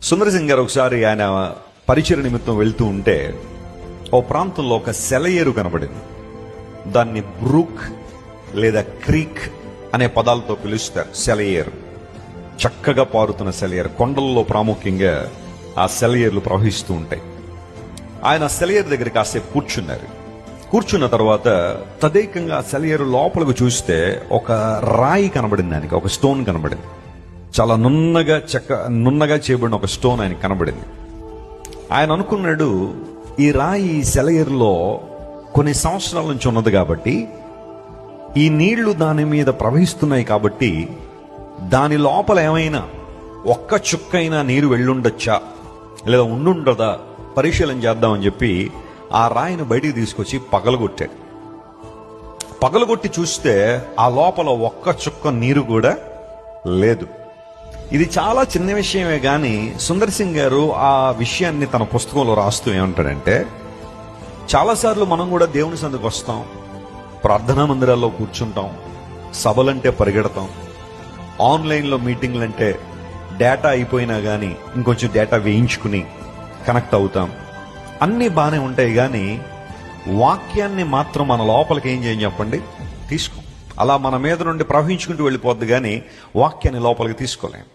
సుందర్ సింగ్ గారు ఒకసారి ఆయన పరిచయ నిమిత్తం వెళ్తూ ఉంటే ఓ ప్రాంతంలో ఒక సెలయేరు కనబడింది. దాన్ని బ్రూక్ లేదా క్రీక్ అనే పదాలతో పిలుస్తారు. సెలయేరు, చక్కగా పారుతున్న సెలయేరు. కొండల్లో ప్రాముఖ్యంగా ఆ సెలయేర్లు ప్రవహిస్తూ ఉంటాయి. ఆయన సెలయేరు దగ్గర కాసేపు కూర్చున్నారు. కూర్చున్న తర్వాత తదేకంగా సెలయేరు లోపలికి చూస్తే ఒక రాయి కనబడింది. ఆయనకి ఒక స్టోన్ కనబడింది. చాలా నున్నగా చేయబడిన ఒక స్టోన్ ఆయనకి కనబడింది. ఆయన అనుకున్నాడు, ఈ రాయి సెలయేరులో కొన్ని సంవత్సరాల నుంచి ఉన్నది కాబట్టి, ఈ నీళ్లు దాని మీద ప్రవహిస్తున్నాయి కాబట్టి దాని లోపల ఏమైనా ఒక్క చుక్కైనా నీరు వెళ్ళుండొచ్చా లేదా ఉండుండదా పరిశీలన చేద్దామని చెప్పి ఆ రాయిని బయటికి తీసుకొచ్చి పగలగొట్టాడు. పగలగొట్టి చూస్తే ఆ లోపల ఒక్క చుక్క నీరు కూడా లేదు. ఇది చాలా చిన్న విషయమే కానీ సుందర్ సింగ్ గారు ఆ విషయాన్ని తన పుస్తకంలో రాస్తూ ఏమంటాడంటే, చాలాసార్లు మనం కూడా దేవుని సందుకు వస్తాం, ప్రార్థనా మందిరాల్లో కూర్చుంటాం, సభలంటే పరిగెడతాం, ఆన్లైన్లో మీటింగ్లంటే డేటా అయిపోయినా కానీ ఇంకొంచెం డేటా వేయించుకుని కనెక్ట్ అవుతాం. అన్నీ బాగానే ఉంటాయి కానీ వాక్యాన్ని మాత్రం మన లోపలికి ఏం చేయం చెప్పండి, తీసుకో. అలా మన మీద నుండి ప్రవహించుకుంటూ వెళ్ళిపోద్ది కానీ వాక్యాన్ని లోపలికి తీసుకోలేం.